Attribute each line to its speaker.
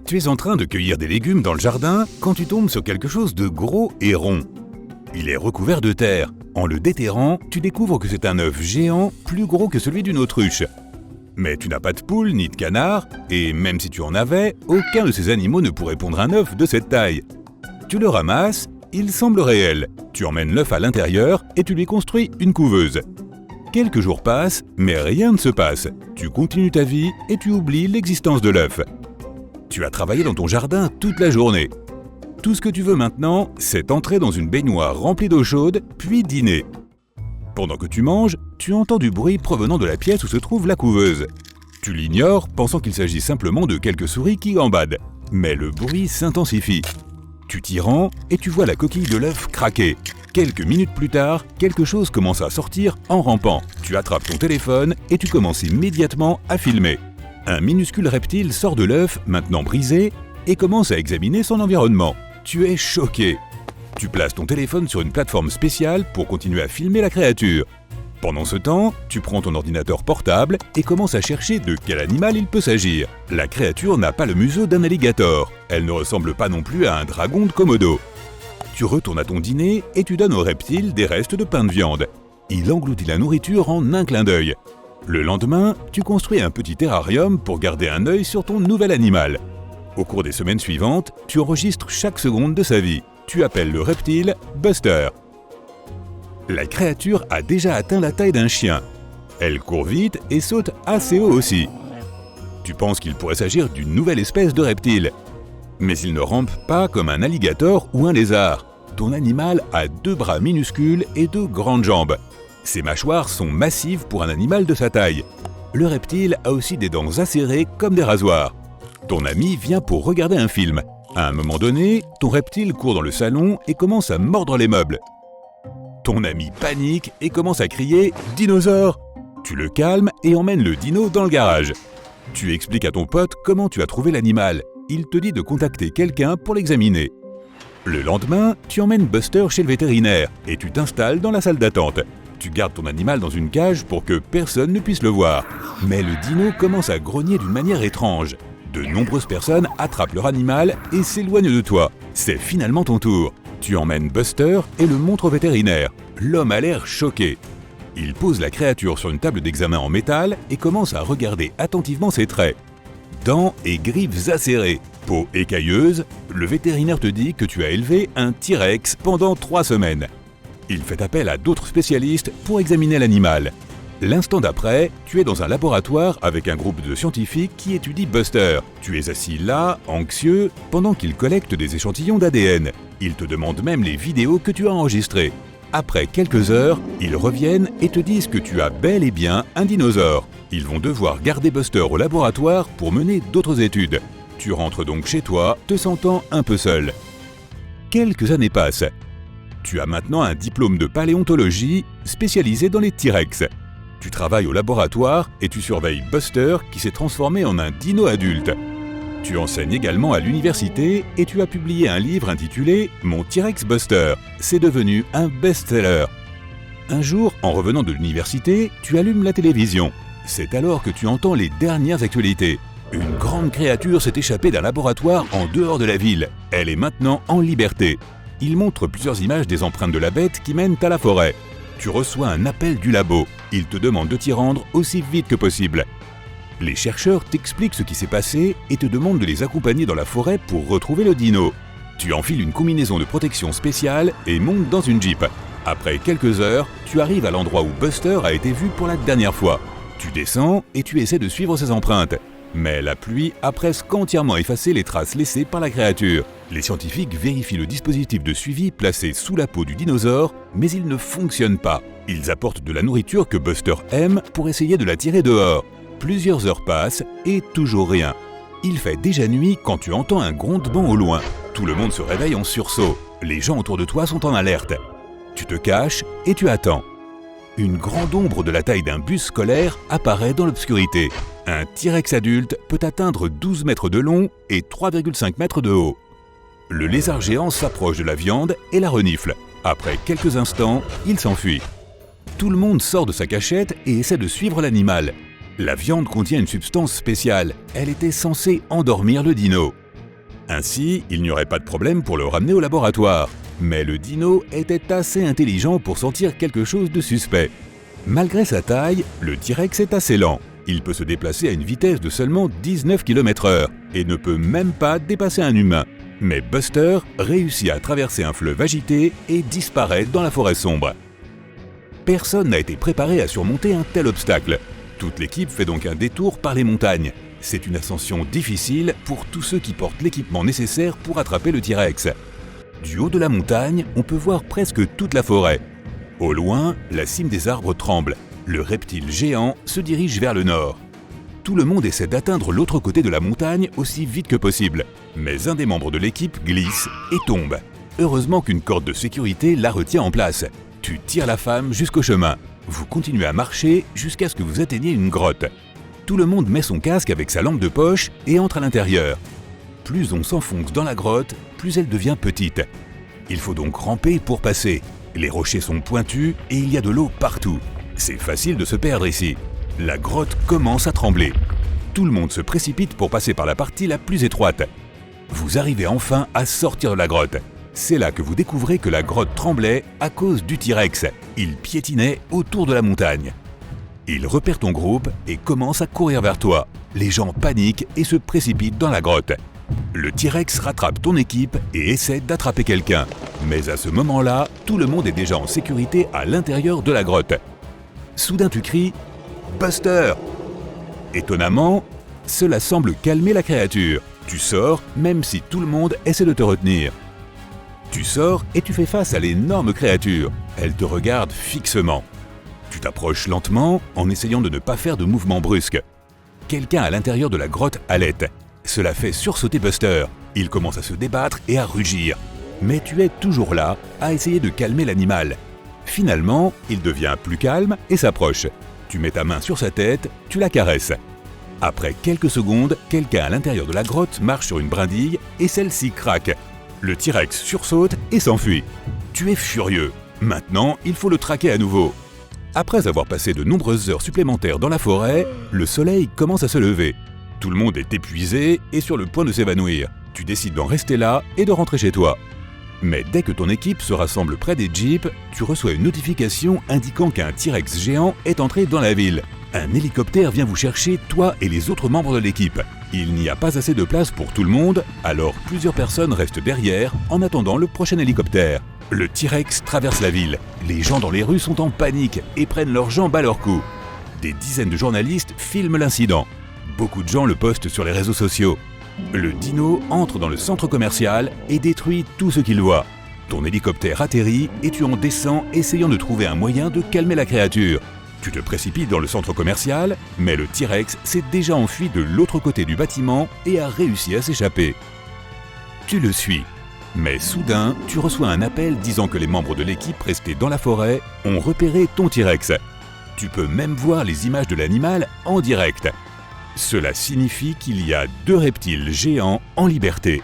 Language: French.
Speaker 1: Tu es en train de cueillir des légumes dans le jardin quand tu tombes sur quelque chose de gros et rond. Il est recouvert de terre. En le déterrant, tu découvres que c'est un œuf géant plus gros que celui d'une autruche. Mais tu n'as pas de poule ni de canard, et même si tu en avais, aucun de ces animaux ne pourrait pondre un œuf de cette taille. Tu le ramasses, il semble réel. Tu emmènes l'œuf à l'intérieur et tu lui construis une couveuse. Quelques jours passent, mais rien ne se passe. Tu continues ta vie et tu oublies l'existence de l'œuf. Tu as travaillé dans ton jardin toute la journée. Tout ce que tu veux maintenant, c'est entrer dans une baignoire remplie d'eau chaude, puis dîner. Pendant que tu manges, tu entends du bruit provenant de la pièce où se trouve la couveuse. Tu l'ignores, pensant qu'il s'agit simplement de quelques souris qui gambadent. Mais le bruit s'intensifie. Tu t'y rends et tu vois la coquille de l'œuf craquer. Quelques minutes plus tard, quelque chose commence à sortir en rampant. Tu attrapes ton téléphone et tu commences immédiatement à filmer. Un minuscule reptile sort de l'œuf, maintenant brisé, et commence à examiner son environnement. Tu es choqué. Tu places ton téléphone sur une plateforme spéciale pour continuer à filmer la créature. Pendant ce temps, tu prends ton ordinateur portable et commences à chercher de quel animal il peut s'agir. La créature n'a pas le museau d'un alligator. Elle ne ressemble pas non plus à un dragon de Komodo. Tu retournes à ton dîner et tu donnes au reptile des restes de pain de viande. Il engloutit la nourriture en un clin d'œil. Le lendemain, tu construis un petit terrarium pour garder un œil sur ton nouvel animal. Au cours des semaines suivantes, tu enregistres chaque seconde de sa vie. Tu appelles le reptile Buster. La créature a déjà atteint la taille d'un chien. Elle court vite et saute assez haut aussi. Tu penses qu'il pourrait s'agir d'une nouvelle espèce de reptile. Mais il ne rampe pas comme un alligator ou un lézard. Ton animal a 2 bras minuscules et 2 grandes jambes. Ses mâchoires sont massives pour un animal de sa taille. Le reptile a aussi des dents acérées comme des rasoirs. Ton ami vient pour regarder un film. À un moment donné, ton reptile court dans le salon et commence à mordre les meubles. Ton ami panique et commence à crier « Dinosaure !» Tu le calmes et emmènes le dino dans le garage. Tu expliques à ton pote comment tu as trouvé l'animal. Il te dit de contacter quelqu'un pour l'examiner. Le lendemain, tu emmènes Buster chez le vétérinaire et tu t'installes dans la salle d'attente. Tu gardes ton animal dans une cage pour que personne ne puisse le voir. Mais le dino commence à grogner d'une manière étrange. De nombreuses personnes attrapent leur animal et s'éloignent de toi. C'est finalement ton tour. Tu emmènes Buster et le montres au vétérinaire. L'homme a l'air choqué. Il pose la créature sur une table d'examen en métal et commence à regarder attentivement ses traits. Dents et griffes acérées, peau écailleuse, le vétérinaire te dit que tu as élevé un T-Rex pendant 3 semaines. Il fait appel à d'autres spécialistes pour examiner l'animal. L'instant d'après, tu es dans un laboratoire avec un groupe de scientifiques qui étudie Buster. Tu es assis là, anxieux, pendant qu'ils collectent des échantillons d'ADN. Ils te demandent même les vidéos que tu as enregistrées. Après quelques heures, ils reviennent et te disent que tu as bel et bien un dinosaure. Ils vont devoir garder Buster au laboratoire pour mener d'autres études. Tu rentres donc chez toi, te sentant un peu seul. Quelques années passent. Tu as maintenant un diplôme de paléontologie spécialisé dans les T-Rex. Tu travailles au laboratoire et tu surveilles Buster qui s'est transformé en un dino adulte. Tu enseignes également à l'université et tu as publié un livre intitulé « Mon T-Rex Buster ». C'est devenu un best-seller. Un jour, en revenant de l'université, tu allumes la télévision. C'est alors que tu entends les dernières actualités. Une grande créature s'est échappée d'un laboratoire en dehors de la ville. Elle est maintenant en liberté. Il montre plusieurs images des empreintes de la bête qui mènent à la forêt. Tu reçois un appel du labo. Il te demande de t'y rendre aussi vite que possible. Les chercheurs t'expliquent ce qui s'est passé et te demandent de les accompagner dans la forêt pour retrouver le dino. Tu enfiles une combinaison de protection spéciale et montes dans une Jeep. Après quelques heures, tu arrives à l'endroit où Buster a été vu pour la dernière fois. Tu descends et tu essaies de suivre ses empreintes. Mais la pluie a presque entièrement effacé les traces laissées par la créature. Les scientifiques vérifient le dispositif de suivi placé sous la peau du dinosaure, mais il ne fonctionne pas. Ils apportent de la nourriture que Buster aime pour essayer de la tirer dehors. Plusieurs heures passent et toujours rien. Il fait déjà nuit quand tu entends un grondement au loin. Tout le monde se réveille en sursaut. Les gens autour de toi sont en alerte. Tu te caches et tu attends. Une grande ombre de la taille d'un bus scolaire apparaît dans l'obscurité. Un T-Rex adulte peut atteindre 12 mètres de long et 3,5 mètres de haut. Le lézard géant s'approche de la viande et la renifle. Après quelques instants, il s'enfuit. Tout le monde sort de sa cachette et essaie de suivre l'animal. La viande contient une substance spéciale. Elle était censée endormir le dino. Ainsi, il n'y aurait pas de problème pour le ramener au laboratoire. Mais le dino était assez intelligent pour sentir quelque chose de suspect. Malgré sa taille, le T-Rex est assez lent. Il peut se déplacer à une vitesse de seulement 19 km/h et ne peut même pas dépasser un humain. Mais Buster réussit à traverser un fleuve agité et disparaît dans la forêt sombre. Personne n'a été préparé à surmonter un tel obstacle. Toute l'équipe fait donc un détour par les montagnes. C'est une ascension difficile pour tous ceux qui portent l'équipement nécessaire pour attraper le T-Rex. Du haut de la montagne, on peut voir presque toute la forêt. Au loin, la cime des arbres tremble. Le reptile géant se dirige vers le nord. Tout le monde essaie d'atteindre l'autre côté de la montagne aussi vite que possible. Mais un des membres de l'équipe glisse et tombe. Heureusement qu'une corde de sécurité la retient en place. Tu tires la femme jusqu'au chemin. Vous continuez à marcher jusqu'à ce que vous atteigniez une grotte. Tout le monde met son casque avec sa lampe de poche et entre à l'intérieur. Plus on s'enfonce dans la grotte, plus elle devient petite. Il faut donc ramper pour passer. Les rochers sont pointus et il y a de l'eau partout. C'est facile de se perdre ici. La grotte commence à trembler. Tout le monde se précipite pour passer par la partie la plus étroite. Vous arrivez enfin à sortir de la grotte. C'est là que vous découvrez que la grotte tremblait à cause du T-Rex. Il piétinait autour de la montagne. Il repère ton groupe et commence à courir vers toi. Les gens paniquent et se précipitent dans la grotte. Le T-Rex rattrape ton équipe et essaie d'attraper quelqu'un. Mais à ce moment-là, tout le monde est déjà en sécurité à l'intérieur de la grotte. Soudain tu cries « Buster !» Étonnamment, cela semble calmer la créature. Tu sors, même si tout le monde essaie de te retenir. Tu sors et tu fais face à l'énorme créature. Elle te regarde fixement. Tu t'approches lentement en essayant de ne pas faire de mouvements brusques. Quelqu'un à l'intérieur de la grotte halète. Cela fait sursauter Buster. Il commence à se débattre et à rugir. Mais tu es toujours là à essayer de calmer l'animal. Finalement, il devient plus calme et s'approche. Tu mets ta main sur sa tête, tu la caresses. Après quelques secondes, quelqu'un à l'intérieur de la grotte marche sur une brindille et celle-ci craque. Le T-Rex sursaute et s'enfuit. Tu es furieux. Maintenant, il faut le traquer à nouveau. Après avoir passé de nombreuses heures supplémentaires dans la forêt, le soleil commence à se lever. Tout le monde est épuisé et sur le point de s'évanouir. Tu décides d'en rester là et de rentrer chez toi. Mais dès que ton équipe se rassemble près des jeeps, tu reçois une notification indiquant qu'un T-Rex géant est entré dans la ville. Un hélicoptère vient vous chercher, toi et les autres membres de l'équipe. Il n'y a pas assez de place pour tout le monde, alors plusieurs personnes restent derrière en attendant le prochain hélicoptère. Le T-Rex traverse la ville. Les gens dans les rues sont en panique et prennent leurs jambes à leur cou. Des dizaines de journalistes filment l'incident. Beaucoup de gens le postent sur les réseaux sociaux. Le dino entre dans le centre commercial et détruit tout ce qu'il voit. Ton hélicoptère atterrit et tu en descends essayant de trouver un moyen de calmer la créature. Tu te précipites dans le centre commercial, mais le T-Rex s'est déjà enfui de l'autre côté du bâtiment et a réussi à s'échapper. Tu le suis. Mais soudain, tu reçois un appel disant que les membres de l'équipe restés dans la forêt ont repéré ton T-Rex. Tu peux même voir les images de l'animal en direct. Cela signifie qu'il y a 2 reptiles géants en liberté.